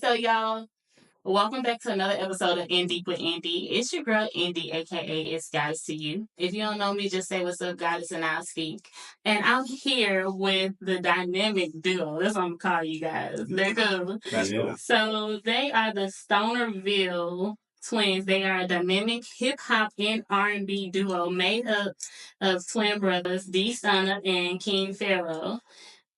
So y'all, welcome back to another episode of InDeep with Indy. It's your girl Indy, aka It's Goddess to You. If you don't know me, just say what's up, Goddess, and I'll speak. And I'm here with the dynamic duo. That's what I'm gonna call you guys. They're good. That's cool. So they are the Stonerville Twins. They are a dynamic hip hop and R&B duo made up of twin brothers D Stoner and King Pharaoh.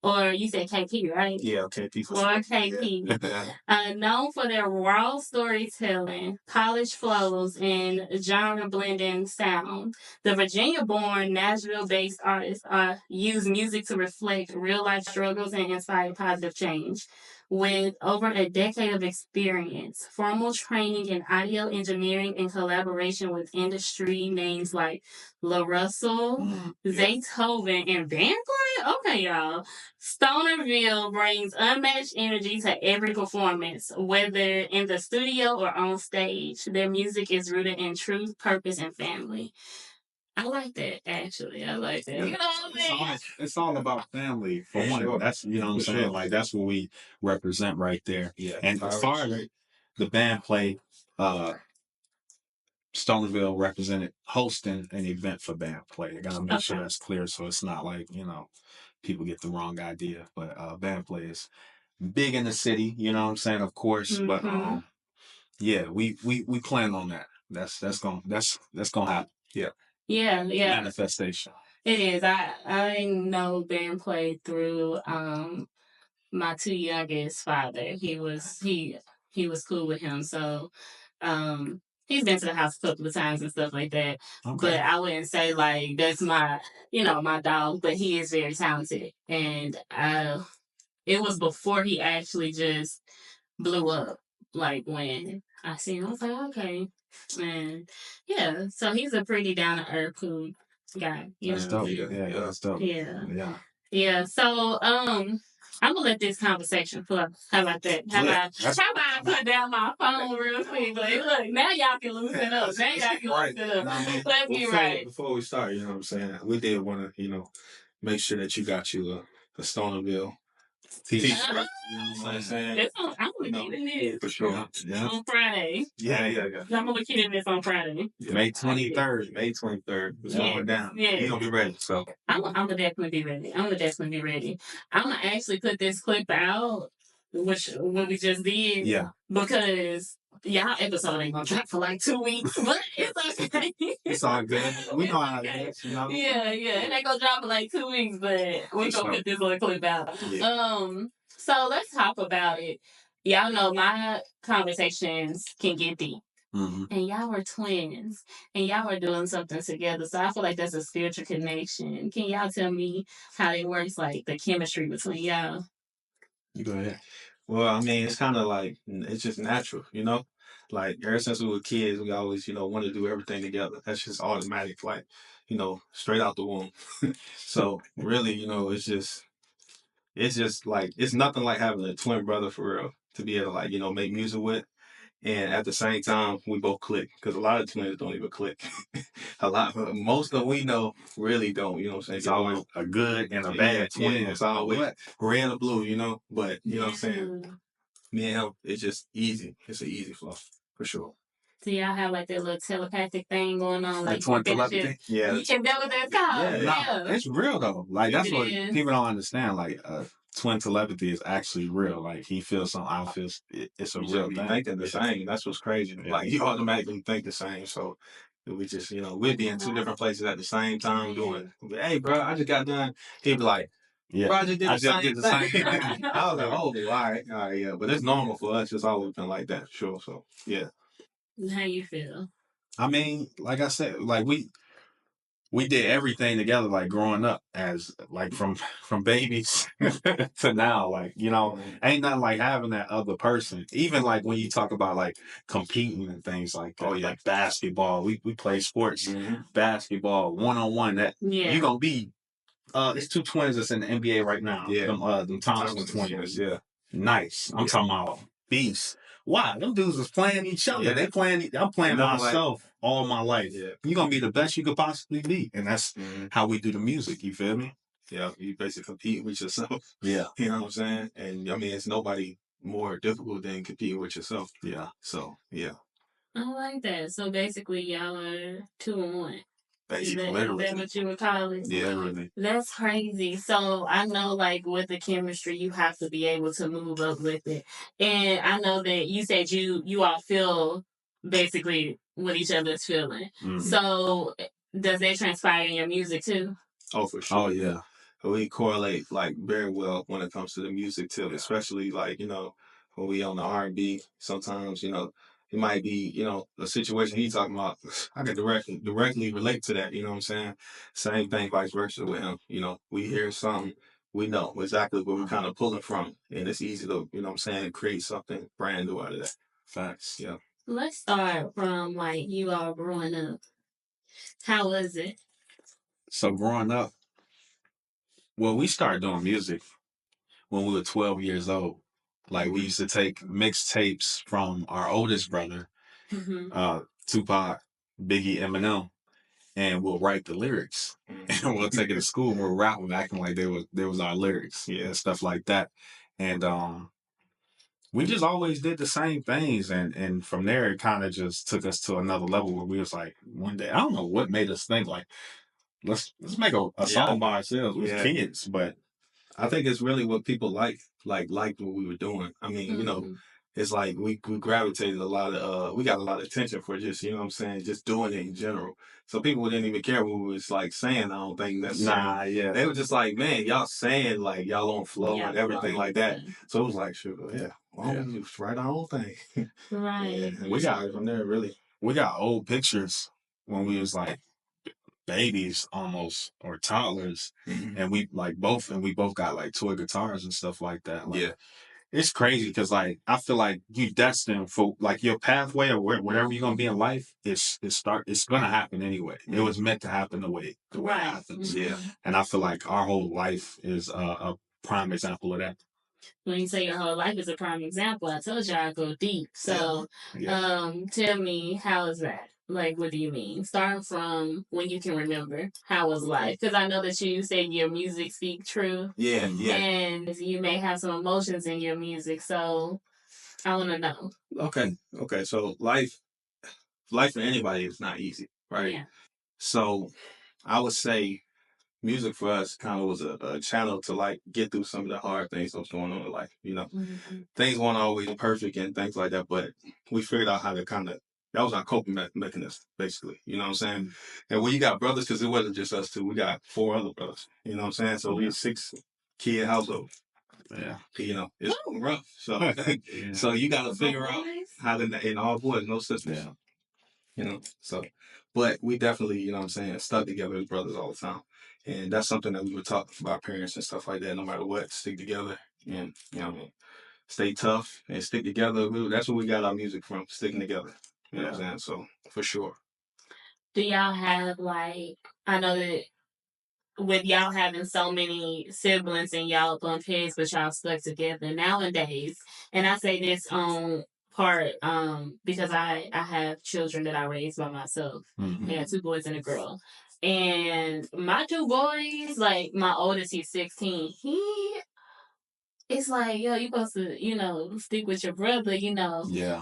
Or you said KP, right? Yeah, KP. Or KP. Known for their raw storytelling, polished flows, and genre-blending sound, the Virginia-born, Nashville-based artists use music to reflect real-life struggles and inspire positive change. With over a decade of experience, formal training in audio engineering, and collaboration with industry names like La Russell, Zaytoven, and Bandplay. Okay, y'all. Stonerville brings unmatched energy to every performance, whether in the studio or on stage. Their music is rooted in truth, purpose, and family. I like that, actually. I like that. You know what I'm saying? It's all about family, for one. Sure. That's, you know what I'm saying? Sure. Like, that's what we represent right there. Yeah. And as far as the band play, Stonerville represented hosting an event for band play. I gotta make sure that's clear so it's not like, people get the wrong idea. But band play is big in the city, you know what I'm saying, of course. But yeah, we plan on that. That's gonna happen. Yeah. Yeah. Manifestation. It is. I know band play through my two youngest father. He was cool with him. So he's been to the house a couple of times and stuff like that. Okay. But I wouldn't say like that's my my dog, but he is very talented. And it was before he actually just blew up. Like when I seen him, I was like, okay. And yeah, so he's a pretty down to earth cool guy. That's dope. Yeah, that's dope. Yeah. So I'm gonna let this conversation flow. How about that? How about I put down my phone real quick? Like, look, now y'all can loosen up. Now y'all can loosen up. Let's get right. Before we start, you know what I'm saying? We did want to, make sure that you got you a Stonerville t-shirt. You know what I'm saying? I'm looking at this. For sure. Yeah. On Friday. Yeah. I'm looking at this on Friday. May 23rd. May 23rd. It's going down. Yeah. You're going to be ready. So I'm gonna definitely be ready. I'm gonna actually put this clip out, which what we just did. Yeah. Because y'all episode ain't gonna drop for like 2 weeks, but it's okay. It's all good. We know how it is, you know? Yeah. It ain't gonna drop for like 2 weeks, but we gonna put this little clip out. Yeah. So let's talk about it. Y'all know my conversations can get deep. Mm-hmm. And y'all were twins, and y'all were doing something together. So I feel like that's a spiritual connection. Can y'all tell me how it works, like the chemistry between y'all? You go ahead. Well, I mean, it's kind of like, it's just natural, Like, ever since we were kids, we always, want to do everything together. That's just automatic, like, straight out the womb. So, really, it's just like, it's nothing like having a twin brother for real to be able to, like, make music with. And at the same time, we both click because a lot of twins don't even click. Most of we know really don't. You know what I'm saying? It's always a good and a bad twin. It's always red or blue. But you know what I'm saying? Me and him, it's just easy. It's an easy flow for sure. Do y'all have like that little telepathic thing going on? Like twin telepathy? Yeah. You can know what that's called. Yeah. It's real though. Like that's what people don't understand. Like twin telepathy is actually real. Like he feels something, I feel it's a real thing. Thinking the same. That's what's crazy. Yeah. Like you automatically think the same. So we just, we'd be in two different places at the same time doing. Hey, bro, I just got done. He'd be like, yeah, bro, I just did the same thing. I was like, oh, all right, yeah. But it's normal for us. It's always been like that, sure. So yeah. How you feel? I mean, like I said, like we did everything together, like growing up, as like from babies to now, like ain't nothing like having that other person. Even like when you talk about like competing and things like that, like basketball, we play sports, basketball 1-on-1. That you gonna be. It's two twins that's in the NBA right now. Yeah, them Thompson twins. Yeah, nice. I'm talking about beasts. Wow, them dudes was playing each other. Yeah. They playing. I'm playing myself all my life. Yeah. You're gonna be the best you could possibly be, and that's how we do the music. You feel me? Yeah, you basically compete with yourself. Yeah, you know what I'm saying. And I mean, it's nobody more difficult than competing with yourself. Yeah. So yeah. I like that. So basically, y'all are 2-1. Is Literally. that what you would call it? Yeah, literally. That's crazy. So I know, like, with the chemistry, you have to be able to move up with it. And I know that you said you all feel basically what each other's feeling. Mhm. So does that transpire in your music too? Oh, for sure. Oh yeah. We correlate like very well when it comes to the music too, especially like, when we on the R&B, sometimes, it might be, a situation he's talking about. I can directly relate to that. You know what I'm saying? Same thing, vice versa with him. We hear something, we know exactly where we're kind of pulling from, and it's easy to, create something brand new out of that. Facts. Yeah. Let's start from like you all growing up. How was it? So growing up, well, we started doing music when we were 12 years old. Like we used to take mixtapes from our oldest brother, Tupac, Biggie, Eminem, and we'll write the lyrics. And we'll take it to school and we'll rap them, acting like they was our lyrics, and stuff like that. And we just always did the same things, and from there it kind of just took us to another level where we was like, one day, I don't know what made us think like, let's make a song by ourselves. We was kids, but I think it's really what people liked what we were doing. I mean, it's like we gravitated a lot of we got a lot of attention for just, just doing it in general. So people didn't even care what we was like saying, I don't think necessarily. nah, yeah. They were just like, man, y'all saying like y'all on flow and everything like that. So it was like, sure, yeah. Well, we just write our own thing. Right. Yeah, we got it from there, really. We got old pictures when we was like babies almost, or toddlers, and we both got like toy guitars and stuff like that. Like, it's crazy because like I feel like you destined for like your pathway or whatever you're gonna be in life. It's gonna happen anyway. It was meant to happen the way it happens. Yeah. And I feel like our whole life is a prime example of that. When you say your whole life is a prime example, I told you I go deep. So, tell me, how is that? Like, what do you mean? Starting from when you can remember, how was life? Because I know that you said your music speak true. Yeah. And you may have some emotions in your music, so I want to know. Okay. So life for anybody is not easy, right? Yeah. So I would say music for us kind of was a channel to like get through some of the hard things that was going on in life. Things weren't always perfect and things like that, but we figured out how to that was our coping mechanism, basically. You know what I'm saying? And when you got brothers, because it wasn't just us two, we got 4 other brothers. You know what I'm saying? So we 6-kid household. Yeah. It's rough. So so you got to figure out how to, and all boys, no sisters. So, but we definitely, stuck together as brothers all the time. And that's something that we would talk about parents and stuff like that, no matter what, stick together and, stay tough and stick together. That's where we got our music from, sticking together. You know what I'm saying? So, for sure. Do y'all have, like, I know that with y'all having so many siblings and y'all bump heads, but y'all stuck together nowadays. And I say this on part because I have children that I raised by myself. I have 2 boys and a girl. And my 2 boys, like my oldest, he's 16. It's like, yo, you supposed to, stick with your brother, Yeah.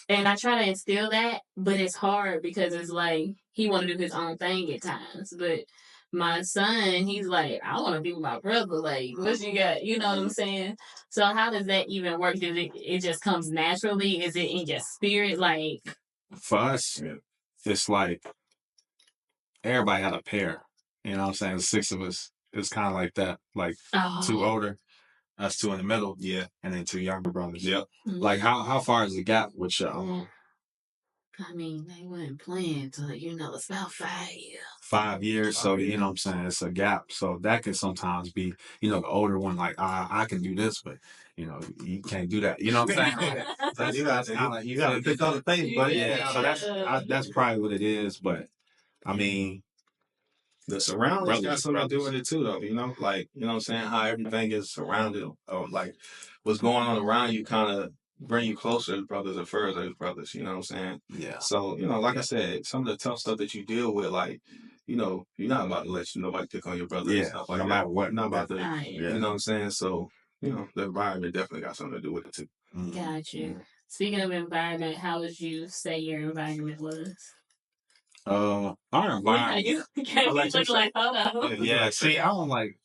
And I try to instill that, but it's hard because it's like he want to do his own thing at times. But my son, he's like, I want to be with my brother. Like, what you got? You know what I'm saying? So how does that even work? Does it just comes naturally? Is it in your spirit? Like, For us, it's like everybody had a pair. You know what I'm saying? 6 of us. It's kind of like that. Like 2 older, us 2 in the middle, and then 2 younger brothers. Yep. Like how far is the gap with y'all? I mean, they weren't playing till, it's about 5 years. 5 years, so you know what I'm saying, it's a gap. So that can sometimes be, the older one, like I can do this, but you can't do that. You know what I'm saying? So you gotta pick up the pace, but so that's probably what it is. But I mean, the surroundings got something to do with it too, though. Like, you know what I'm saying, how everything is surrounded, or like what's going on around you kind of bring you closer as brothers at first, as brothers, you know what I'm saying? Yeah. So, like I said, some of the tough stuff that you deal with, like, you're not about to let nobody pick on your brother and stuff like no that. matter what. You're not about to, you know what I'm saying? So you know, the environment definitely got something to do with it too. Got you. Speaking of environment, how would you say your environment was? Our environment. You can't be looking like, hold on. Yeah, see, I don't like.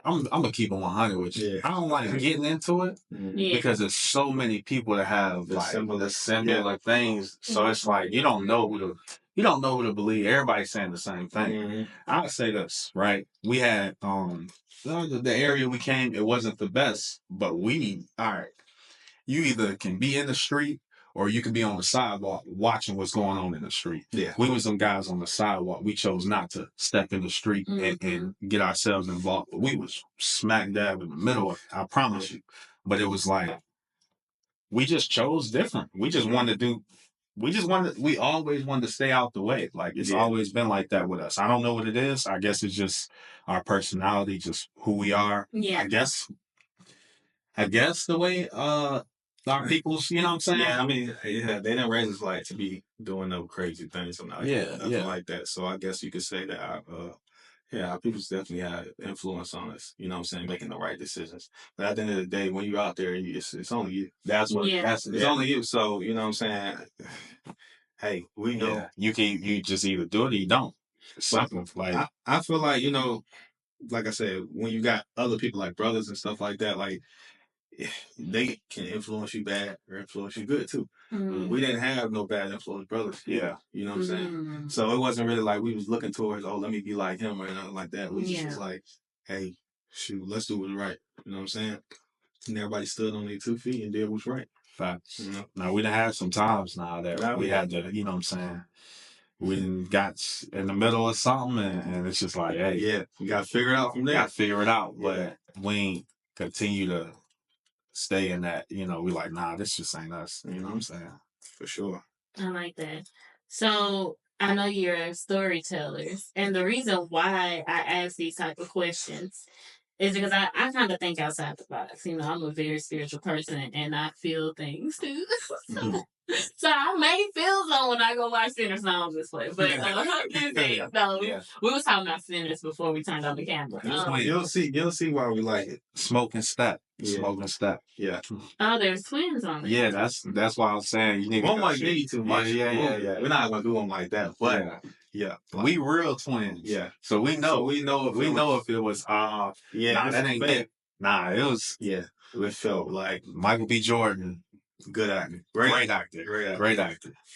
I'm gonna keep it 100 with you. Yeah. I don't like getting into it Yeah. because there's so many people that have The like similar- the similar things. So it's like you don't know who to believe. Everybody's saying the same thing. I'll say this, right? We had the area we came, it wasn't the best, but all right. You either can be in the street or you can be on the sidewalk watching what's going on in the street. Yeah. We was some guys on the sidewalk. We chose not to step in the street and get ourselves involved. But we was smack dab in the middle of it, I promise you. But it was like, we just chose different. We always wanted to stay out the way. Like, it's always been like that with us. I don't know what it is. I guess it's just our personality, just who we are. Yeah. I guess the way our people's, you know what I'm saying? Yeah, I mean, they didn't raise us like to be doing no crazy things or nothing like that. So I guess you could say that our people's definitely had influence on us. You know what I'm saying? Making the right decisions. But at the end of the day, when you're out there, it's only you. It's only you. So you know what I'm saying? Hey, we know. Yeah. You just either do it or you don't. Something like I feel like, you know, like I said, when you got other people like brothers and stuff like that, like they can influence you bad or influence you good too. We didn't have no bad influence brothers. Yeah. You know what I'm saying? So it wasn't really like we was looking towards, oh, let me be like him or nothing like that. We just was like, hey, shoot, let's do what's right. You know what I'm saying? And everybody stood on their 2 feet and did what's right. Facts. You know? Now we done had some times now that we had to, you know what I'm saying? We done got in the middle of something and it's just like, hey. Yeah, we got to figure it out from there. Got to figure it out. But we ain't continue to stay in that, you know, we like, nah, this just ain't us. You know what I'm saying? For sure. I like that. So I know you're storytellers, and the reason why I ask these type of questions is because I kind of think outside the box. You know, I'm a very spiritual person, and I feel things too. So I may feel some when I go watch Sinner Songs this way. But we was talking about Sinners before we turned on the camera. You'll see why we like it. Smoking step. Yeah. Smoking step. Yeah. Oh, there's twins on it. Yeah, that's why I'm saying you need one might be too much. Yeah. We're not gonna do them like that. But yeah. We real twins. Yeah. So we know if it was nah, that ain't it. Nah, it was it felt like Michael B. Jordan. Good actor. Great actor.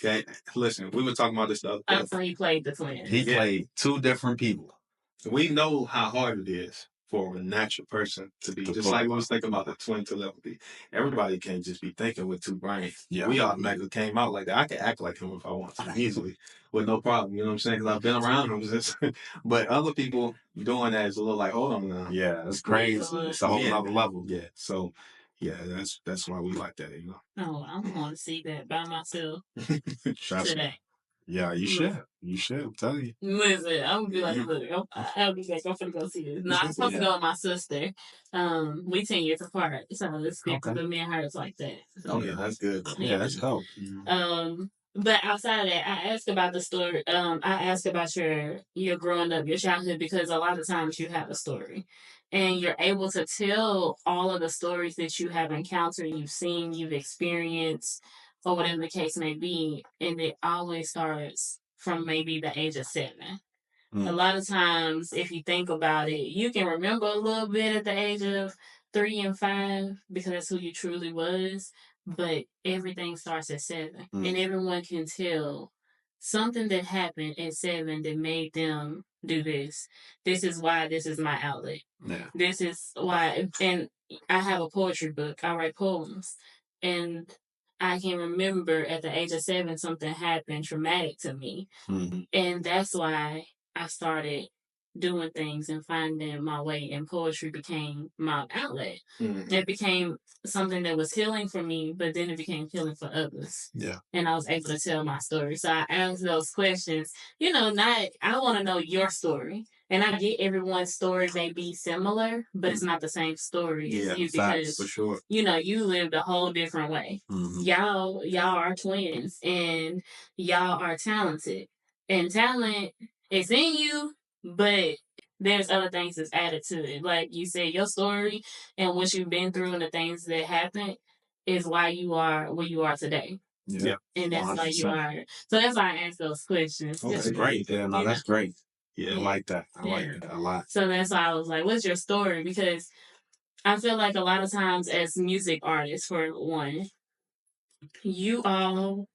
Okay. Listen, we were talking about this stuff. So he played the twins. He played two different people. We know how hard it is for a natural person to be just like we was thinking about the twin telepathy. Everybody can't just be thinking with two brains. Yeah. We automatically came out like that. I can act like him if I want to easily with no problem. You know what I'm saying? Because I've been around him. But other people doing that is a little like, hold on now. Yeah, it's crazy. It's a whole other level. Yeah. So yeah, that's why we like that, you know. Oh, I'm going to see that by myself today. Yeah, you should. You should. I'm telling you. Listen, I'm gonna be like, look, I'll be back. I'm finna go see this. No, I'm supposed to go with my sister. We 10 years apart, so it's good because me and her is like that. So. Oh yeah, that's good. Yeah, that's dope. But outside of that, I asked about the story. I asked about your growing up, your childhood, because a lot of times you have a story, and you're able to tell all of the stories that you have encountered, you've seen, you've experienced, or whatever the case may be, and it always starts from maybe the age of 7. A lot of times, if you think about it, you can remember a little bit at the age of 3 and 5 because that's who you truly was. But everything starts at 7, and everyone can tell something that happened at 7 that made them do this. This is why this is my outlet. Yeah. This is why, and I have a poetry book. I write poems, and I can remember at the age of 7 something happened traumatic to me, and that's why I started doing things and finding my way, and poetry became my outlet. It became something that was healing for me, but then it became healing for others. Yeah. And I was able to tell my story. So I asked those questions. You know, I want to know your story. And I get everyone's story may be similar, but it's not the same story as you because for sure. You know, you lived a whole different way. Y'all are twins and y'all are talented. And talent is in you, but there's other things that's added to it. Like you said, your story and what you've been through and the things that happened is why you are where you are today. Yeah. And that's why you 100%. are. So that's why I asked those questions. That's great. Yeah, no, that's great. Yeah. I like that. I like that a lot. So that's why I was like, what's your story? Because I feel like a lot of times as music artists, for one, you all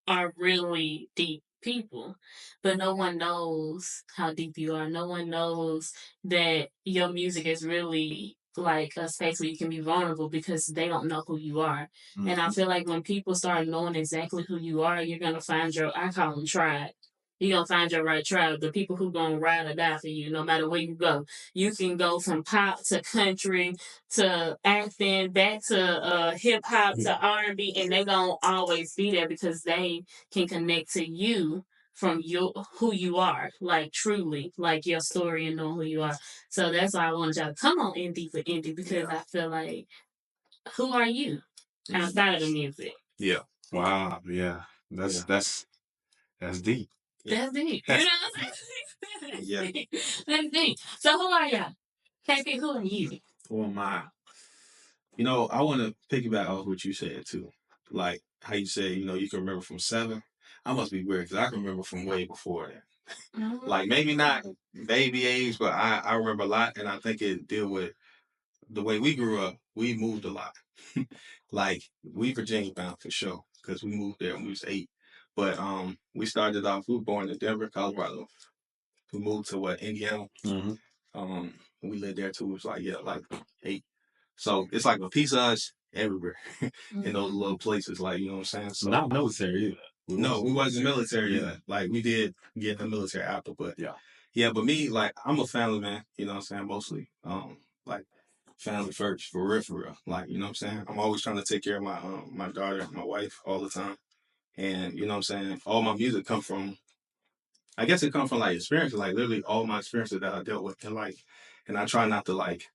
are really deep people, but no one knows how deep you are. No one knows that your music is really like a space where you can be vulnerable because they don't know who you are. Mm-hmm. And I feel like when people start knowing exactly who you are, you're gonna find your, I call them tribe. You're gonna find your right tribe, the people who gonna ride or die for you no matter where you go. You can go from pop to country to acting back to hip hop to R&B, and they gonna always be there because they can connect to you from your who you are, like truly, like your story and know who you are. So that's why I wanted y'all to come on Indy for Indy because I feel like, who are you outside of the music? Yeah. Wow. Yeah. That's deep. That's deep. You know what I'm saying? Yeah. That's deep. So who are y'all? KP, who are you? Who am I? You know, I want to piggyback off what you said too. Like how you said, you know, you can remember from 7. I must be weird because I can remember from way before that. Mm-hmm. Like maybe not baby age, but I remember a lot, and I think it deal with the way we grew up. We moved a lot. Like we Virginia bound for sure because we moved there when we was 8. But we started off. We were born in Denver, Colorado. We moved to Indiana. Mm-hmm. We lived there too. It was like 8. So it's like a piece of us everywhere in those little places, like, you know what I'm saying? So not military either. We wasn't military either. Like we did get in the military after, but but me, like I'm a family man, you know what I'm saying? Mostly. Like family first, for real. Like, you know what I'm saying? I'm always trying to take care of my daughter, my wife all the time. And you know what I'm saying? All my music come from, I guess it comes from like experiences, like literally all my experiences that I dealt with in life. And I try not to like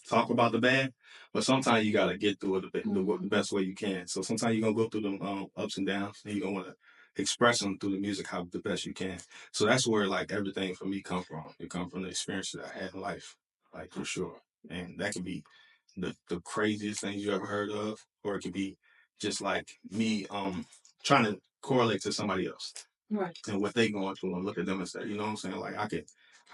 talk about the bad, but sometimes you gotta get through it the best way you can. So sometimes you're gonna go through them ups and downs, and you're gonna want to express them through the music how the best you can. So that's where like everything for me come from. It comes from the experiences I had in life, like for sure. And that could be the craziest things you ever heard of, or it could be just like me trying to correlate to somebody else. Right. And what they going through and look at them and say, you know what I'm saying? Like I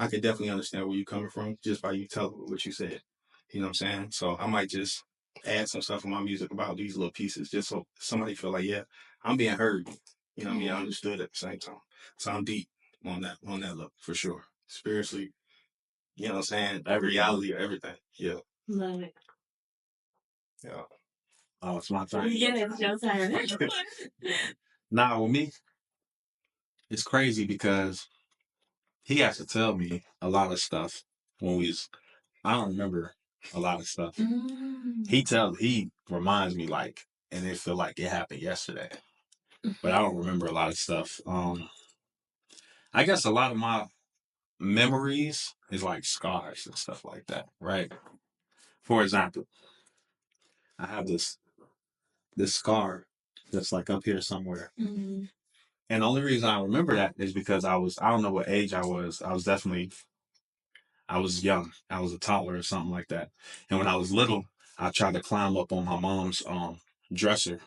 could definitely understand where you're coming from just by you telling what you said. You know what I'm saying? So I might just add some stuff in my music about these little pieces just so somebody feel like, yeah, I'm being heard. You know what I mean? I understood at the same time. So I'm deep on that level for sure. Spiritually, you know what I'm saying? Reality, everything. Yeah. Love it. Yeah. Oh, it's my turn. Yeah, it's your turn. Nah, with me, it's crazy because he has to tell me a lot of stuff when I don't remember a lot of stuff. He reminds me like, and it feel like it happened yesterday, but I don't remember a lot of stuff. I guess a lot of my memories is like scars and stuff like that, right? For example, I have this scar that's like up here somewhere. Mm-hmm. And the only reason I remember that is because I don't know what age I was. I was young. I was a toddler or something like that. And when I was little, I tried to climb up on my mom's dresser,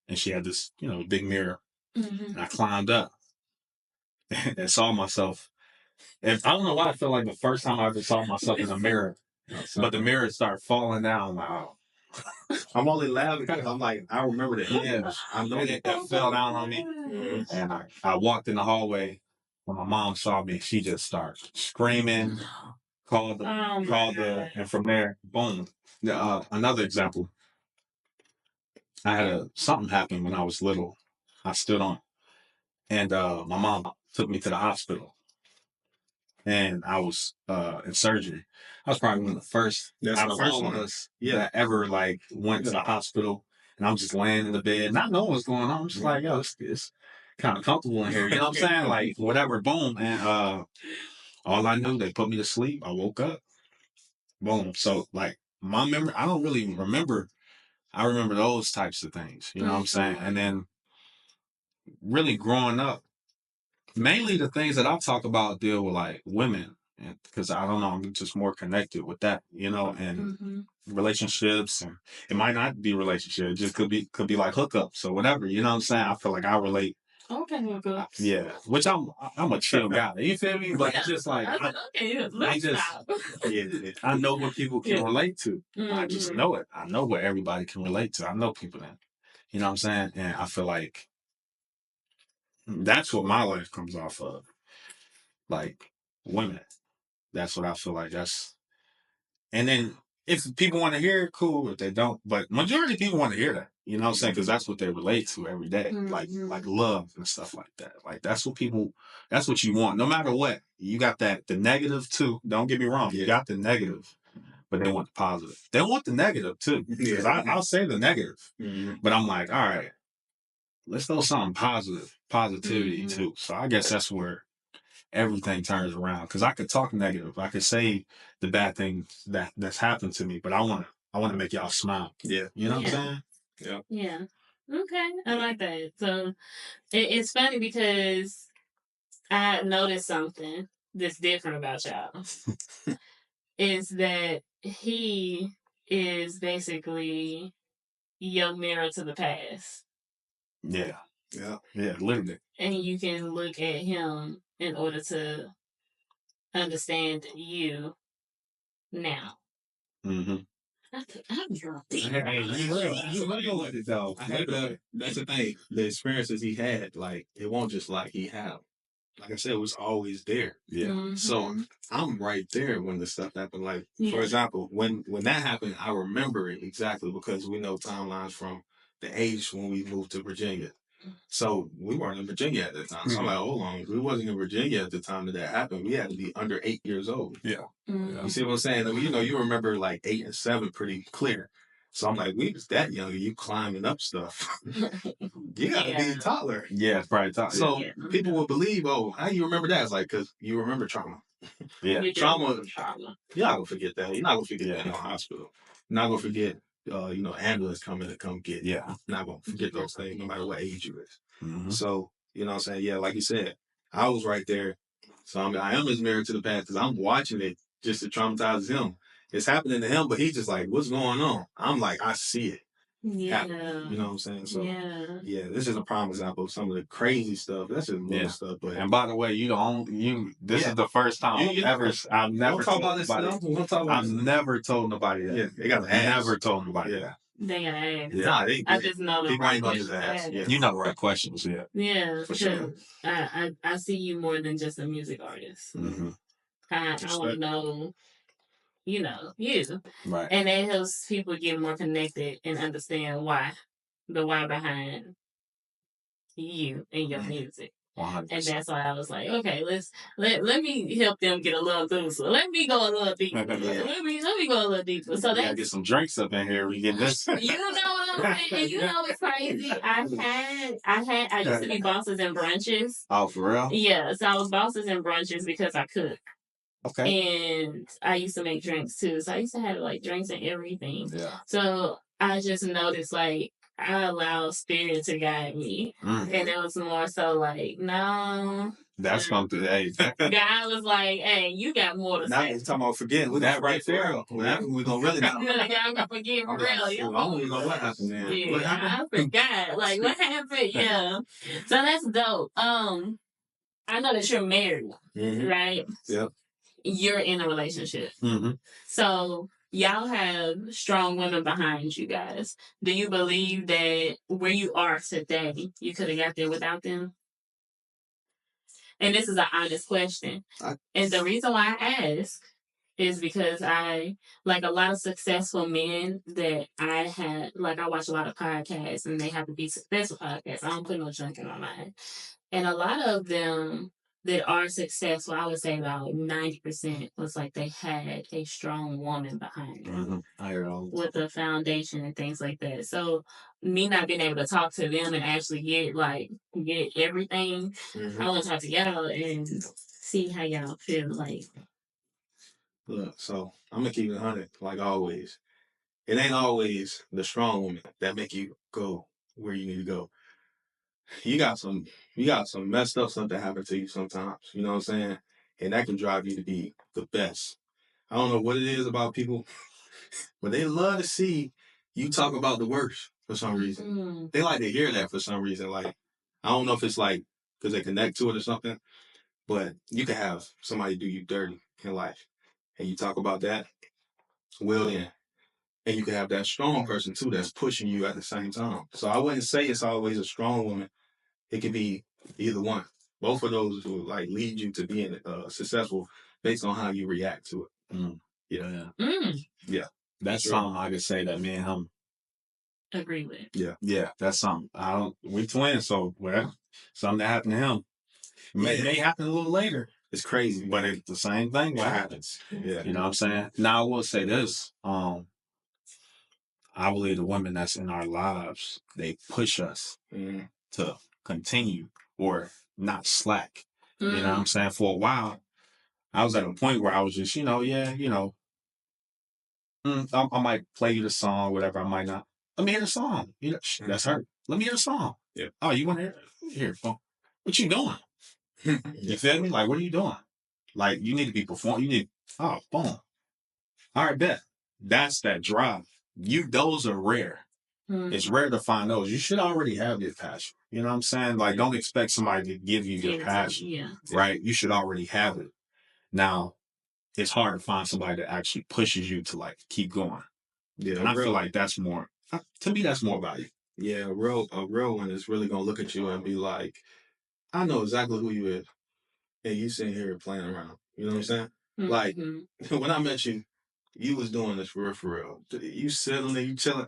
and she had this, big mirror. Mm-hmm. And I climbed up and saw myself. And I don't know why I felt like the first time I ever saw myself in a mirror, but the mirror started falling down. Like, oh. I'm only laughing because I'm like, I remember that. Yeah, I know it fell down on me. Mm-hmm. And I walked in the hallway. When my mom saw me, she just started screaming, and from there, boom. Another example. I had something happen when I was little. I stood on, and my mom took me to the hospital, and I was in surgery. I was probably one of the first out of all of us that ever like went to the hospital. And I'm just laying in the bed, not knowing what's going on. I'm just like, yo, it's kind of comfortable in here. You know what I'm saying? Like, whatever, boom. And all I knew, they put me to sleep. I woke up, boom. So, like, my memory, I don't really remember. I remember those types of things. You know what I'm saying? And then really growing up, mainly the things that I talk about deal with, like, women. because I don't know, I'm just more connected with that, and relationships, and it might not be relationship, it just could be like hookups or whatever, you know what I'm saying? I feel like I relate. Okay, hookups. Yeah, which I'm a chill guy. You feel me? But it's just like I know what people can relate to. I just know it. I know what everybody can relate to. I know people that, you know what I'm saying? And I feel like that's what my life comes off of. Like women. That's what I feel like. And then if people want to hear it, cool. If they don't, but majority of people want to hear that. You know what I'm saying? Because that's what they relate to every day, like love and stuff like that. Like that's what you want. No matter what, you got the negative too. Don't get me wrong, you got the negative, but they want the positive. They want the negative too. Because I'll say the negative, but I'm like, all right, let's throw something positivity too. So I guess that's where everything turns around, because I could talk negative, I could say the bad things that's happened to me, but I want to make y'all smile. Yeah, you know what I'm saying? Yeah. Okay, I like that. So it's funny because I noticed something that's different about y'all. Is that he is basically your mirror to the past. Yeah, literally. And you can look at him in order to understand you now. I'm drunk. That's the thing. The experiences he had, like, it won't just like he had. Like I said, it was always there. Yeah. So I'm right there when the stuff happened. Like, for example, when that happened, I remember it exactly because we know timelines from the age when we moved to Virginia. So we weren't in Virginia at that time. So I'm like, hold on, if we wasn't in Virginia at the time that happened, we had to be under 8 years old. Yeah. You see what I'm saying? I mean, you remember like 8 and 7 pretty clear. So I'm like, we was that young, you climbing up stuff. You gotta be taller. Yeah, it's probably taller. So people will believe, oh, how you remember that? It's like, because you remember trauma. Trauma. You're not gonna forget that. You're not gonna forget that in the hospital. You're not gonna forget, ambulance coming to come get you. Yeah. You're not gonna forget those things, no matter what age you is. So, you know what I'm saying? Yeah, like you said, I was right there. So I am his mirror to the past because I'm watching it just to traumatize him. It's happening to him, but he's just like, what's going on? I'm like, I see it. Yeah. You know what I'm saying? So this is a prime example of some of the crazy stuff. That's just little stuff. But and by the way, this is the first time I've never told nobody. I've never told nobody that. Yeah, they got to ask. Never told nobody that. They gotta ask. Yeah, I just know the right questions to ask. You know the right questions, yeah. Yeah, for sure. I see you more than just a music artist. I want to know, you. Right. And that helps people get more connected and understand the why behind you and your music. 100%. And that's why I was like, okay, let me help them get a little looser. Let me go a little deeper. Let me go a little deeper. So gotta get some drinks up in here. We get this. You know what I'm saying? And you know what's crazy? I used to be bosses and brunches. Oh, for real? Yeah, so I was bosses and brunches because I cook. Okay. And I used to make drinks too. So I used to have like drinks and everything. Yeah. So I just noticed like I allowed spirit to guide me. And it was more so like, no. That's something. Hey, God was like, hey, you got more to say. Now he's talking about forgetting. Look at that right there. We're going to really know. Y'all got to forget for real. I don't even know what happened then. Yeah, I forgot. Like, what happened? Yeah. So that's dope. I know that you're married, right? Yep. You're in a relationship. So y'all have strong women behind you guys. Do you believe that where you are today, you could have got there without them? And this is an honest question. And the reason why I ask is because I, like a lot of successful men that I had, like I watch a lot of podcasts and they have to be successful podcasts. I don't put no junk in my mind. And a lot of them that are successful, I would say about 90% was like they had a strong woman behind them with a foundation and things like that. So me not being able to talk to them and actually get everything, I want to talk to y'all and see how y'all feel like. Look, so I'm gonna keep it 100 like always. It ain't always the strong woman that make you go where you need to go. You got some messed up stuff that happen to you sometimes. You know what I'm saying? and that can drive you to be the best. I don't know what it is about people, but they love to see you talk about the worst for some reason. They like to hear that for some reason. Like, I don't know if it's like because they connect to it or something, but you can have somebody do you dirty in life, and you talk about that. Well, then, and you can have that strong person too that's pushing you at the same time. So I wouldn't say it's always a strong woman. It could be either one. Both of those will like lead you to being successful based on how you react to it. Yeah. Yeah. That's something I could say that me and him agree with. Yeah, that's something. We twins, so something that happened to him may happen a little later. It's crazy, but it's the same thing. What happens? Yeah, you know what I'm saying. Now I will say this. I believe the women that's in our lives, they push us to continue or not slack. You know what I'm saying? For a while, I was at a point where I was just, I might play you the song, whatever. I might not. Let me hear the song. That's her. Let me hear the song. Yeah. Oh, you want to hear? Here, what you doing? You feel me? Like, what are you doing? Like, you need to be performing. You need. Oh, boom. All right, bet. That's that drive. Those are rare. It's rare to find those. You should already have your passion. You know what I'm saying? Like, don't expect somebody to give you your passion. Right? You should already have it. Now, it's hard to find somebody that actually pushes you to like keep going. Yeah, and I feel like that's more. To me, that's more value. Yeah, a real one is really gonna look at you and be like, "I know exactly who you is, and you sitting here playing around." You know what I'm saying? Like when I met you, you was doing this for real. You settling, you chilling.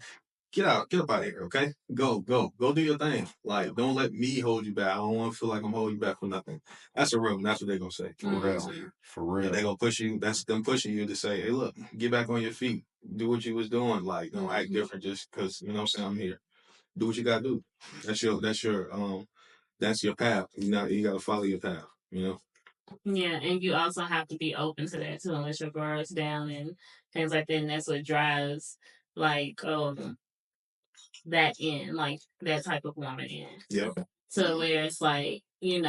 Get up out of here, okay? Go do your thing. Like, don't let me hold you back. I don't want to feel like I'm holding you back for nothing. That's a real one. That's what they're gonna say. For real. And they're gonna push you. That's them pushing you to say, hey, look, get back on your feet. Do what you was doing. Like, don't act different just because, you know what I'm saying, I'm here. Do what you gotta do. That's your path. You gotta follow your path, you know? Yeah, and you also have to be open to that too, and let your guards down and things like that. And that's what drives like that in, like that type of woman in. Yep. So where it's like, and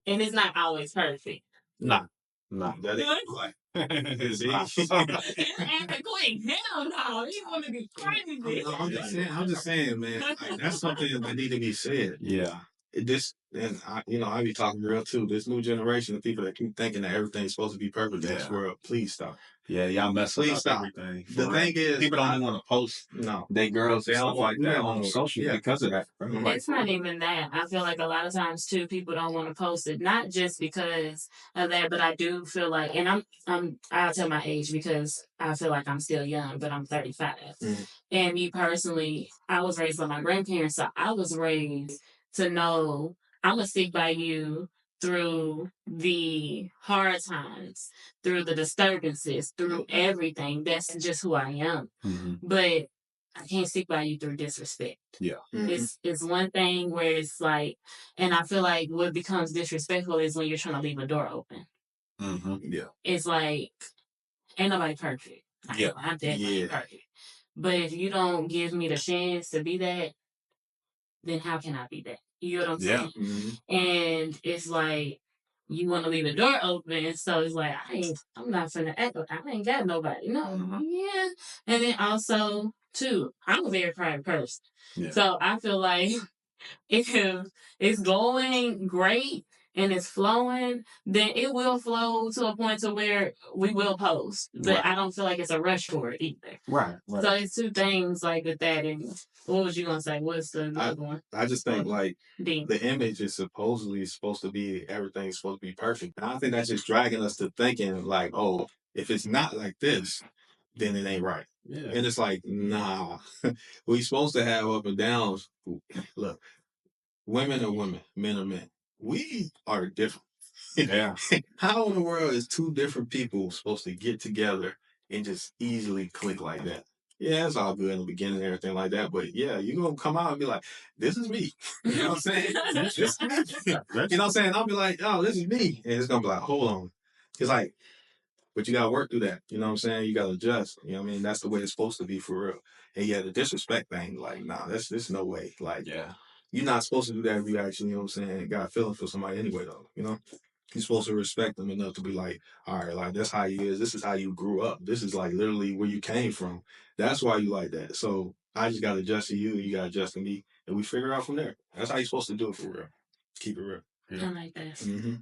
it's not always perfect. Nah. That is like it's acting quick. Hell no, you want to be crazy. I'm just saying, man. Like, that's something that need to be said. Yeah. I be talking real too. This new generation of people that keep thinking that everything's supposed to be perfect in this world. Please stop. Yeah, y'all messing up everything. The thing is, people don't want to post they girls and stuff like that on social because of that. It's not even that. I feel like a lot of times too, people don't want to post it, not just because of that, but I do feel like, and I'll tell my age because I feel like I'm still young, but I'm 35. And me personally, I was raised by my grandparents, so I was raised to know I'm gonna stick by you through the hard times, through the disturbances, through everything. That's just who I am. But I can't stick by you through disrespect. Yeah. It's one thing where it's like, and I feel like what becomes disrespectful is when you're trying to leave a door open. Yeah. It's like, ain't nobody perfect. I'm definitely perfect. But if you don't give me the chance to be that, then how can I be that? You know what I'm saying? And it's like, you want to leave the door open, so it's like, I'm not finna act like I ain't got nobody. No, yeah. And then also, too, I'm a very private person. Yeah. So I feel like if it's going great and it's flowing, then it will flow to a point to where we will post. But I don't feel like it's a rush for it either. Right. So it's two things like with that. And what was you gonna say? What's the other one? I just think like the image is supposed to be everything's supposed to be perfect. And I think that's just dragging us to thinking like, oh, if it's not like this, then it ain't right. Yeah. And it's like, nah, we supposed to have up and downs. Look, women are women, men are men. We are different. Yeah. How in the world is two different people supposed to get together and just easily click like that? Yeah, it's all good in the beginning and everything like that, but yeah, you're going to come out and be like, this is me. You know what I'm saying? This is me. You know what I'm saying? I'll be like, oh, this is me. And it's going to be like, hold on. It's like, but you got to work through that. You know what I'm saying? You got to adjust. You know what I mean? That's the way it's supposed to be for real. And yeah, the disrespect thing, like, nah, there's no way. Like, you're not supposed to do that if you actually, you know what I'm saying, got a feeling for somebody anyway, though, you know? You're supposed to respect them enough to be like, all right, like that's how he is. This is how you grew up. This is like literally where you came from. That's why you like that. So I just got to adjust to you. You got to adjust to me, and we figure it out from there. That's how you're supposed to do it for real. Keep it real. I like that. Mm-hmm.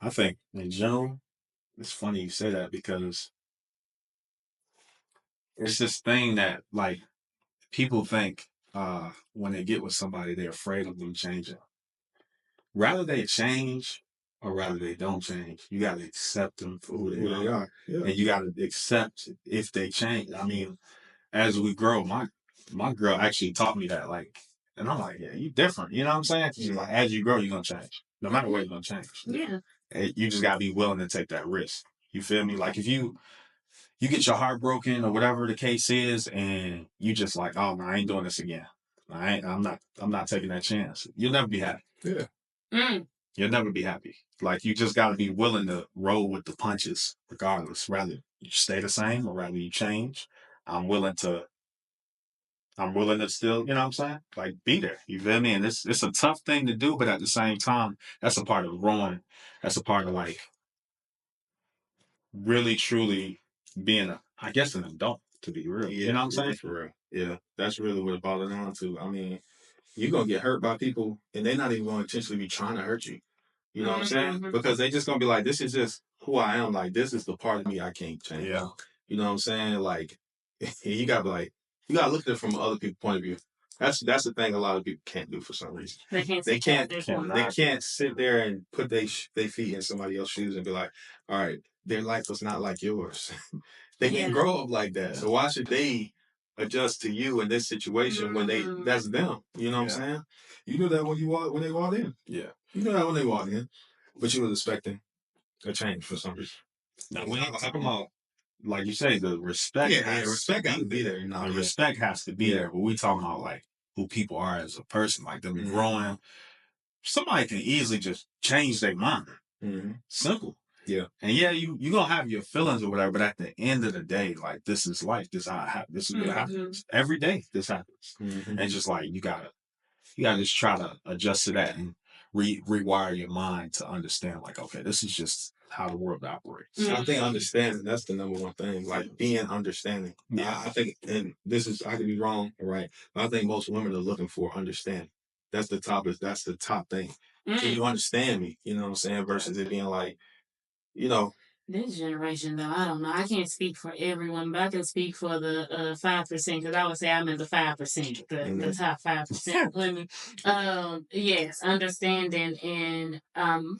I think in general, it's funny you say that because it's this thing that like people think when they get with somebody, they're afraid of them changing. Rather they change or rather they don't change, you got to accept them for who they are. Yeah. And you got to accept if they change. I mean, as we grow, my girl actually taught me that, like, and I'm like, yeah, you different. You know what I'm saying? She's like, as you grow, you're going to change. No matter what, you're going to change. Yeah. And you just got to be willing to take that risk. You feel me? Like if you get your heart broken or whatever the case is, and you just like, oh no, I ain't doing this again. I'm not taking that chance. You'll never be happy. Yeah. You'll never be happy. Like you just got to be willing to roll with the punches, regardless. Rather you stay the same or rather you change. I'm willing to still, you know what I'm saying? Like be there. You feel me? And it's a tough thing to do, but at the same time, that's a part of growing. That's a part of like really truly being I guess an adult, to be real. Yeah, you know what I'm saying? For real. Yeah. That's really what it boils down to. I mean, you're gonna get hurt by people and they're not even gonna intentionally be trying to hurt you. You know what I'm saying? Because they just gonna be like, this is just who I am. Like, this is the part of me I can't change. Yeah. You know what I'm saying? Like, you gotta be like, you gotta look at it from other people's point of view. That's the thing a lot of people can't do for some reason. They can't sit there and put their feet in somebody else's shoes and be like, all right, their life was not like yours. They didn't grow up like that. So why should they adjust to you in this situation when that's them? You know what I'm saying? You knew that when they walked in. Yeah. You knew that when they walked in. But you was expecting a change for some reason. Now we ain't talking about, like you say, the respect. Respect got to be there. The respect has to be there. But we talking about like who people are as a person, like them growing. Somebody can easily just change their mind. Simple. Yeah. And yeah, you gonna have your feelings or whatever, but at the end of the day, like this is life. This is how it happens. This is what happens. Every day this happens. And just like you gotta just try to adjust to that and rewire your mind to understand, like, okay, this is just how the world operates. I think understanding, that's the number one thing. Like being understanding. Yeah. I think, and this is, I could be wrong, right? But I think most women are looking for understanding. That's the top thing. Can you understand me? You know what I'm saying? Versus it being like, you know, this generation, though, I don't know. I can't speak for everyone, but I can speak for the 5%, because I would say I'm in the 5%, the top 5% women. Yes, understanding, and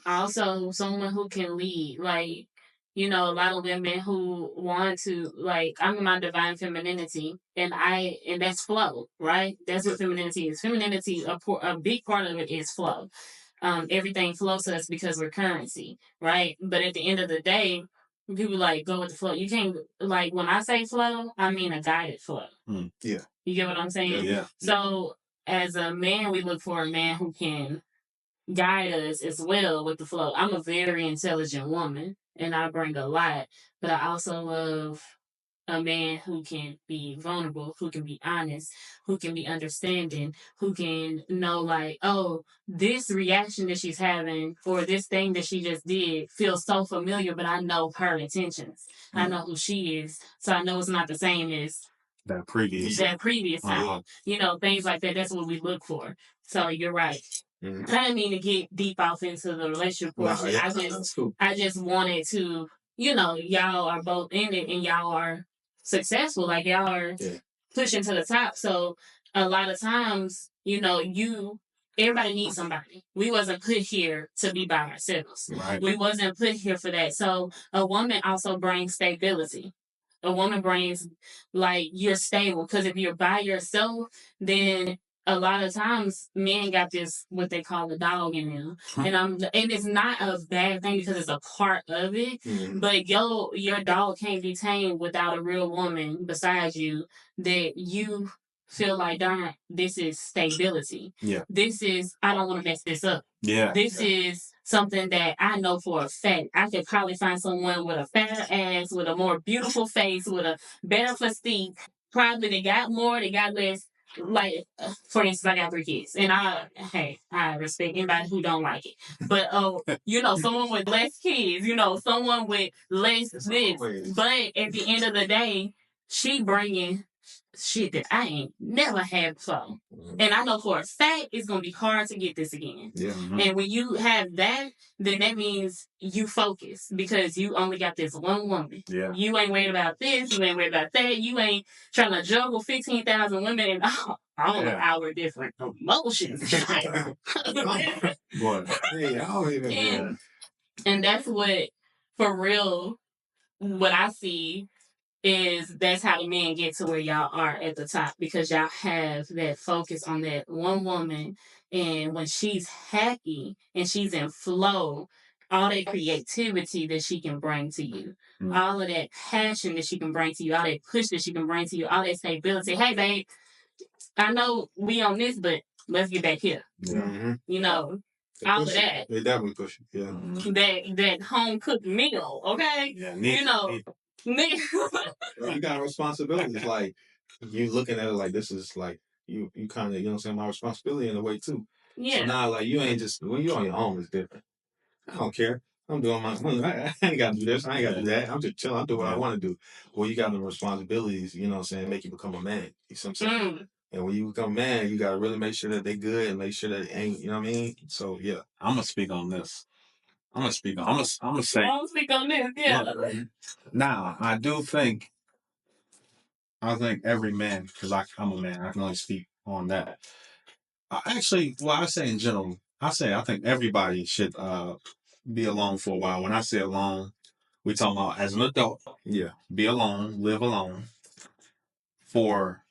also someone who can lead. Like, you know, a lot of women who want to, like, I'm in my divine femininity, and that's flow, right? That's what femininity is. Femininity, a big part of it is flow. Everything flows to us because we're currency, right? But at the end of the day, people like go with the flow. You can't, like, when I say flow, I mean a guided flow. Yeah. You get what I'm saying? Yeah. So as a man, we look for a man who can guide us as well with the flow. I'm a very intelligent woman and I bring a lot, but I also love a man who can be vulnerable, who can be honest, who can be understanding, who can know, like, oh, this reaction that she's having or this thing that she just did feels so familiar, but I know her intentions. I know who she is. So I know it's not the same as that previous time. You know, things like that. That's what we look for. So you're right. I didn't mean to get deep off into the relationship portion. I just wanted to, you know, y'all are both in it and y'all are successful. Like y'all are pushing to the top. So a lot of times, you know, everybody needs somebody. We wasn't put here to be by ourselves. Right. We wasn't put here for that. So a woman also brings stability. A woman brings, like, you're stable, because if you're by yourself, then a lot of times men got this what they call the dog in them, and it's not a bad thing because it's a part of it. But your dog can't be tamed without a real woman beside you that you feel like, darn, this is stability. Yeah. This is, I don't want to mess this up. Yeah. This is something that I know for a fact. I could probably find someone with a fatter ass, with a more beautiful face, with a better physique. Probably they got more, they got less. like for instance, I got 3 kids, and I respect anybody who don't like it, but someone with less kids, someone with less this, but at the end of the day, she bringing shit that I ain't never had before. And I know for a fact it's gonna be hard to get this again. Yeah. And when you have that, then that means you focus because you only got this one woman. Yeah. You ain't worried about this, you ain't worried about that, you ain't trying to juggle 15,000 women and all of our different emotions. Boy. And that's what, for real, what I see is that's how the men get to where y'all are at the top because y'all have that focus on that one woman, and when she's happy and she's in flow, all that creativity that she can bring to you, all of that passion that she can bring to you, all that push that she can bring to you, all that stability. Hey, babe, I know we on this, but let's get back here. All of that. They definitely push it. Yeah. That home cooked meal, okay? Yeah. You got responsibilities. Like you looking at it like this is like you kind of, my responsibility in a way too. Yeah. So now like you ain't just when you on your own it's different. I don't care. I'm doing my I ain't gotta do this, I ain't gotta do that. I'm just chilling, I'm doing what I want to do. Well, you got the responsibilities, make you become a man. You see what I'm saying? And when you become a man, you gotta really make sure that they good and make sure that they ain't, you know what I mean? So yeah. I'm gonna speak on this. I'm gonna speak on this, yeah. Look, now I think every man, because I'm a man, I can only speak on that. I say in general, I think everybody should be alone for a while. When I say alone, we talking about as an adult. Yeah. Be alone, live alone for,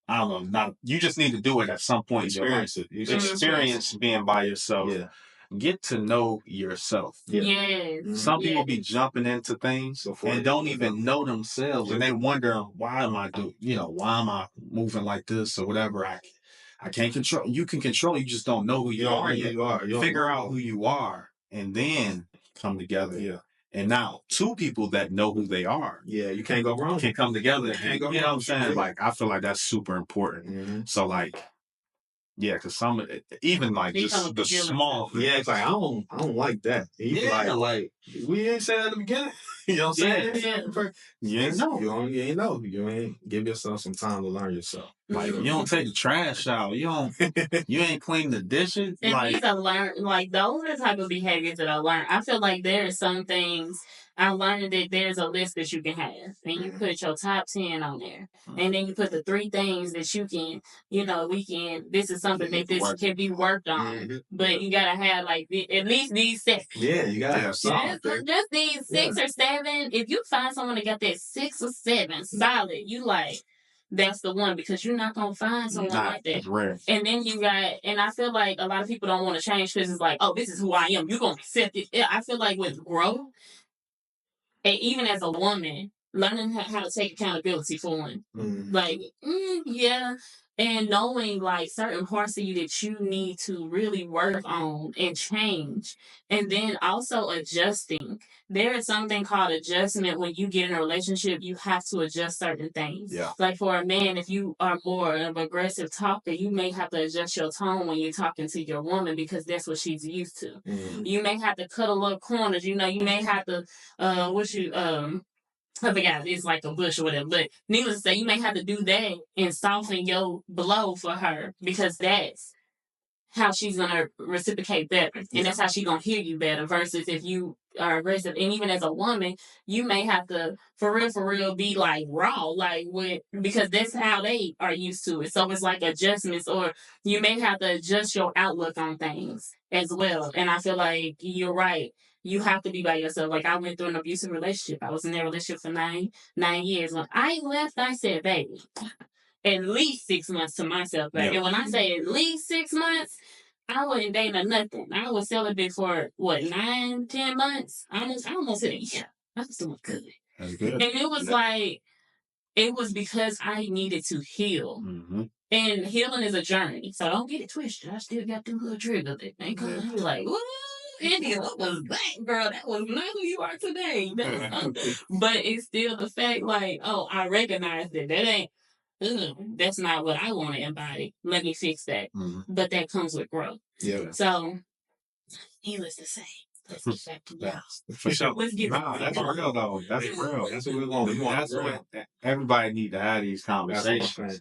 I don't know, not, you just need to do it at some point. Experience it. Experience being by yourself. Yeah. Get to know yourself. Yeah. Yes. Some people be jumping into things and don't even know themselves, and they wonder why am I moving like this or whatever. I can't control. You can control. You just don't know who you are yet. You figure out who you are, and then come together. Yeah. And now 2 people that know who they are. Yeah, you can't go wrong. Can come together. Can't go wrong. You know what I'm saying? Like I feel like that's super important. Mm-hmm. So like. Yeah, because some even like just the small things. Yeah, it's like I don't like that. Like we ain't say that at the beginning. You know what I'm saying? You ain't know. You ain't know. You ain't give yourself some time to learn yourself. Like you don't take the trash out. You ain't clean the dishes. And like these are learned. Like those are the type of behaviors that I learned. I feel like there are some things I learned that there's a list that you can have, and you put your top 10 on there, and then you put the 3 things that you can, this is something that this can be worked on, but you gotta have like at least these 6. Yeah, you gotta have something. Just these 6 or 7. If you find someone that got that 6 or 7 solid, you like. That's the one because you're not gonna find someone like that. Rare. And then and I feel like a lot of people don't want to change because it's like, oh, this is who I am. You're gonna accept it. I feel like with growth, and even as a woman, learning how to take accountability for one, and knowing like certain parts of you that you need to really work on and change, and then also adjusting. There is something called adjustment when you get in a relationship. You have to adjust certain things. Yeah. Like for a man, if you are more of an aggressive talker, you may have to adjust your tone when you're talking to your woman because that's what she's used to. You may have to cut a little corners. You may have to I forgot, it's like a bush or whatever. But needless to say, you may have to do that and soften your blow for her because that's how she's going to reciprocate better. And that's how she's going to hear you better versus if you are aggressive. And even as a woman, you may have to, for real, be like raw, because that's how they are used to it. So it's like adjustments, or you may have to adjust your outlook on things as well. And I feel like you're right. You have to be by yourself. Like I went through an abusive relationship. I was in that relationship for nine years. When I left, I said, baby, at least 6 months to myself, baby. Yeah. And when I say at least 6 months, I wasn't dating or nothing. I was celibate for 9, 10 months. I almost hit a year. I was doing good. That's good. And it was it was because I needed to heal. Mm-hmm. And healing is a journey. So don't get it twisted. I still got them little triggers that they come and be like, woo, Indy, what was that, girl? That was not who you are today. But it's still the fact, I recognize that ain't. that's not what I want to embody. Let me fix that. But that comes with growth. Yeah. So, needless to say, let's get back to y'all. For sure. Let's get That's real though. That's real. That's what we want. That's what everybody need to have these conversations.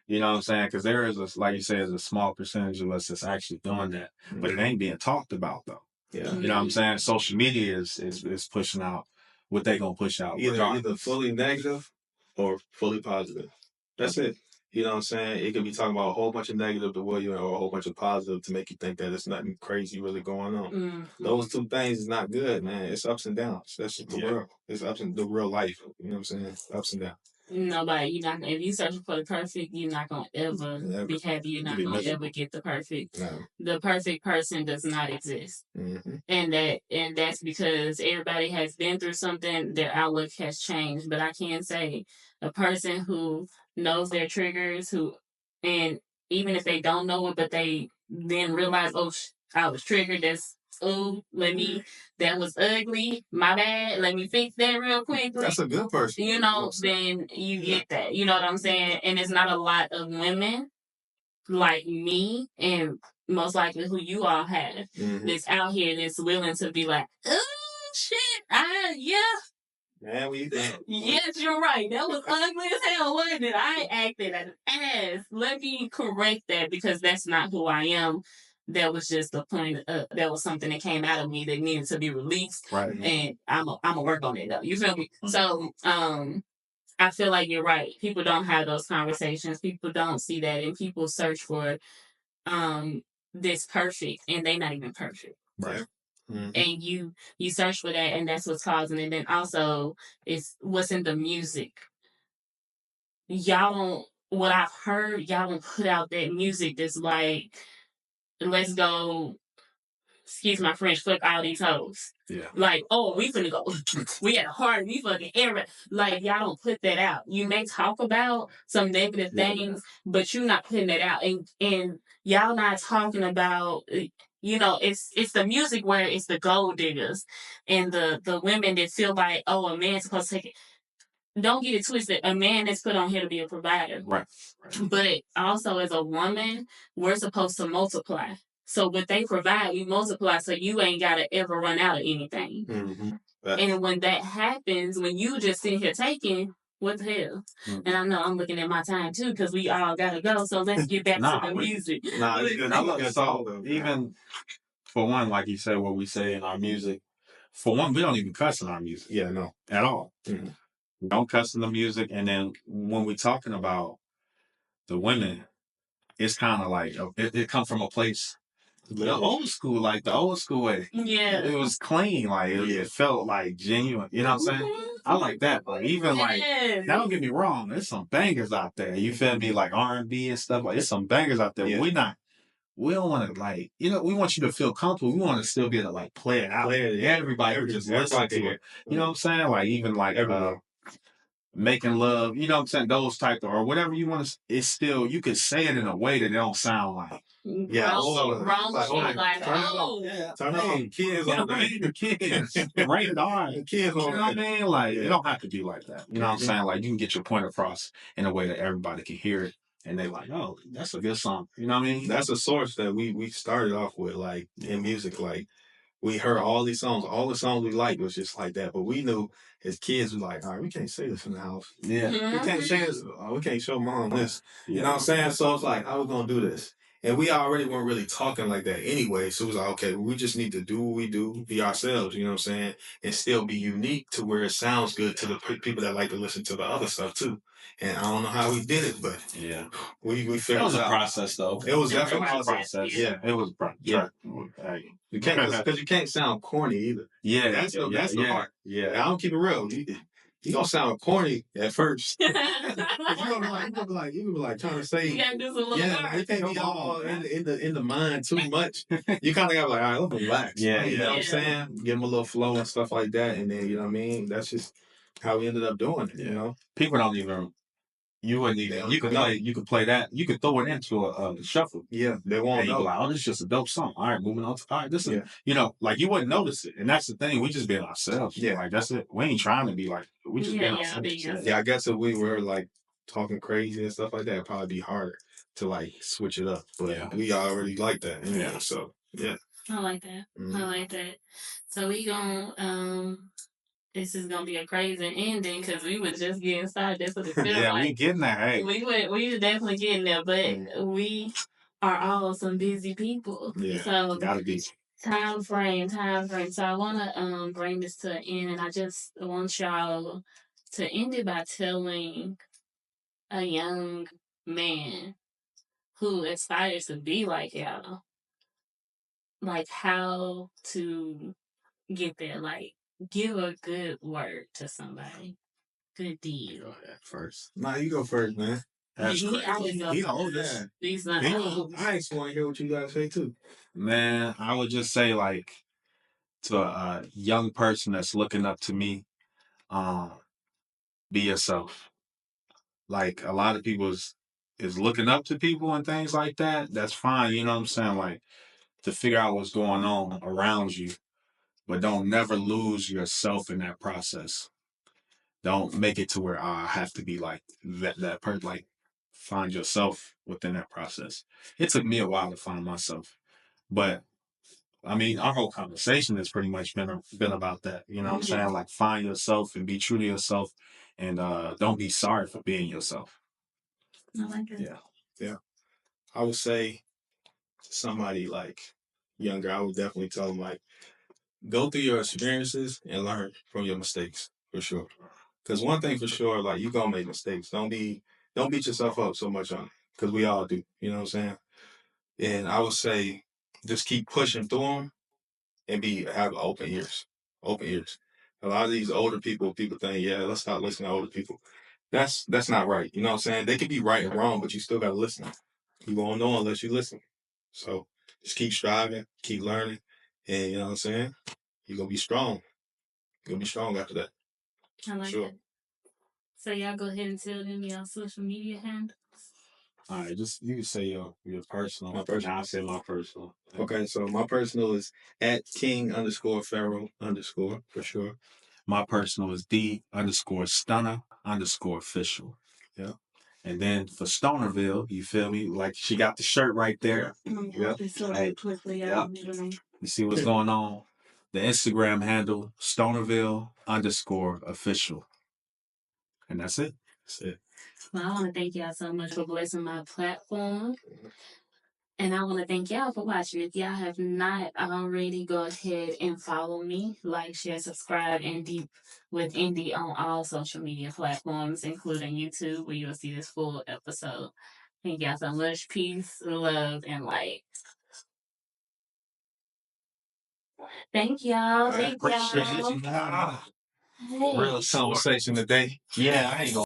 You know what I'm saying? Because there is like you said, is a small percentage of us that's actually doing that, but it ain't being talked about though. Yeah. You know what I'm saying? Social media is pushing out what they gonna push out. Either fully negative or fully positive. That's it. You know what I'm saying? It could be talking about a whole bunch of negative to William or a whole bunch of positive to make you think that it's nothing crazy really going on. Those two things is not good, man. It's ups and downs. That's just the world. It's ups and the real life. You know what I'm saying? Ups and downs. Nobody, you're not. If you searching for the perfect, you're not gonna ever be happy. You're not gonna ever get the perfect. No. The perfect person does not exist, and that's because everybody has been through something. Their outlook has changed. But I can say a person who knows their triggers, and even if they don't know it, but they then realize, oh, I was triggered. That was ugly. My bad. Let me fix that real quickly. That's a good person. You know, then you get that. You know what I'm saying? And it's not a lot of women like me and most likely who you all have that's out here that's willing to be like, oh, shit. Yeah. Man, we think. Yes, you're right. That was ugly as hell, wasn't it? I acted an ass. Let me correct that because that's not who I am. That was just the point. That was something that came out of me that needed to be released. Right. And I'm a work on it though. You feel me? So, I feel like you're right. People don't have those conversations. People don't see that, and people search for, this perfect, and they're not even perfect. Right. And you search for that, and that's what's causing it. And also, it's what's in the music. Y'all don't. What I've heard, y'all don't put out that music that's like, let's go. Excuse my French. Fuck all these hoes. Yeah. Like, oh, we finna go. We at a heart. We fucking everybody. Like, y'all don't put that out. You may talk about some negative things, but you're not putting it out. And y'all not talking about. You know, it's the music where it's the gold diggers and the women that feel like, oh, a man's supposed to take it. Don't get it twisted. A man is put on here to be a provider. Right. But also as a woman, we're supposed to multiply. So what they provide, you multiply so you ain't got to ever run out of anything. And when that happens, when you just sit here taking, what the hell? And I know I'm looking at my time too because we all got to go. So let's get back to the music. I love that song. Even for one, like you said, what we say in our music, for one, we don't even cuss in our music. Yeah, no. At all. We don't cuss in the music. And then when we're talking about the women, it's kind of like, it comes from a place, the old school way. Yeah. It was clean. Like, it felt like genuine. You know what I'm saying? I like that. Like, even like, now don't get me wrong, there's some bangers out there. You feel me? Like R&B and stuff. Like, there's some bangers out there. Yeah. We don't want to like, you know, we want you to feel comfortable. We want to still be able to like play it out. Everybody would just listen to it. You know what I'm saying? Like even like making love, you know what I'm saying? Those type of, or whatever you want to, it's still, you could say it in a way that it don't sound like. Yeah. Turn on. Kids on the kids. Rated R. Kids on, you know what I mean? Like, it don't have to be like that. You know what I'm saying? Like, you can get your point across in a way that everybody can hear it. And they like, oh, that's a good song. You know what I mean? That's a source that we started off with, like, in music. Like, we heard all these songs. All the songs we liked was just like that. But we knew as kids, we like, all right, we can't say this in the house. Yeah. We can't say this. We can't show mom this. You know what I'm saying? So it's like, how we going to do this? And we already weren't really talking like that anyway. So it was like, okay, we just need to do what we do, be ourselves, you know what I'm saying? And still be unique to where it sounds good to the people that like to listen to the other stuff too. And I don't know how we did it, but yeah, we figured it was a process though. It was definitely a process. Yeah, it was a process. Yeah. You can't, because you can't sound corny either. Yeah, that's the part. Yeah, I don't keep it real. You gonna sound corny at first. you gonna be like trying to say, you gotta do some little work. It can't be all in the mind too much. You kind of gotta be like, all right, let's relax. Yeah, you know what I'm saying? Give them a little flow and stuff like that, and then you know what I mean. That's just how we ended up doing it. You know, people don't even. You wouldn't even. You could play that. You could throw it into a shuffle. Yeah, they won't know. Like, oh, this is just a dope song. All right, moving on. All right, this is, you know, like you wouldn't notice it, and that's the thing. We just being ourselves. Yeah, like that's it. We ain't trying to be like. We just being ourselves. Yeah, I guess if we were like talking crazy and stuff like that, it'd probably be harder to like switch it up. But we already like that anyway, so yeah. I like that. I like that. So we gonna this is gonna be a crazy ending because we was just getting started. That's what it feels Yeah, like. we getting there. Hey, We were definitely getting there, but we are all some busy people. Yeah, So gotta be. time frame. So I wanna bring this to an end, and I just want y'all to end it by telling a young man who aspires to be like y'all, like how to get there. Like give a good word to somebody. Good deed. Go ahead first. Nah, you go first, man. That's He crazy. always goes He the first. oldest. He's not He- old. I actually want to hear what you gotta say too. Man, I would just say like to a young person that's looking up to me, um, be yourself. Like a lot of people is looking up to people and things like that. That's fine, you know what I'm saying? Like to figure out what's going on around you, but don't never lose yourself in that process. Don't make it to where I have to be like that person. Like find yourself within that process. It took me a while to find myself, but I mean, our whole conversation has pretty much been about that. You know what I'm saying? Like find yourself and be true to yourself, and don't be sorry for being yourself. I like it. Yeah. I would say to somebody like younger, I would definitely tell them like go through your experiences and learn from your mistakes for sure. Because one thing for sure, like you gonna make mistakes. Don't beat yourself up so much on it. Because we all do. You know what I'm saying? And I would say just keep pushing through them and have open ears. Open ears. A lot of these older people think, yeah, let's stop listening to older people. That's not right. You know what I'm saying? They could be right and wrong, but you still gotta listen. You won't know unless you listen. So just keep striving, keep learning, and you know what I'm saying? You're gonna be strong. You're gonna be strong after that. I like Sure. it. So y'all go ahead and tell them your social media handles. All right, just you can say your personal. My personal. I'll say my personal. Okay, so my personal is at King_Pharaoh_ for sure. My personal is D_Stunner_official. Yeah. And then for Stonerville, you feel me? Like she got the shirt right there. Yeah. So Hey, quickly, yep. You see what's going on? The Instagram handle, Stonerville_official. And that's it. That's it. Well, I want to thank y'all so much for blessing my platform. And I want to thank y'all for watching. If y'all have not already, go ahead and follow me, like, share, subscribe, and deep with Indy on all social media platforms, including YouTube, where you'll see this full episode. Thank y'all so much. Peace, love, and light. Thank y'all. Thank y'all. Real conversation today. Yeah, I ain't gonna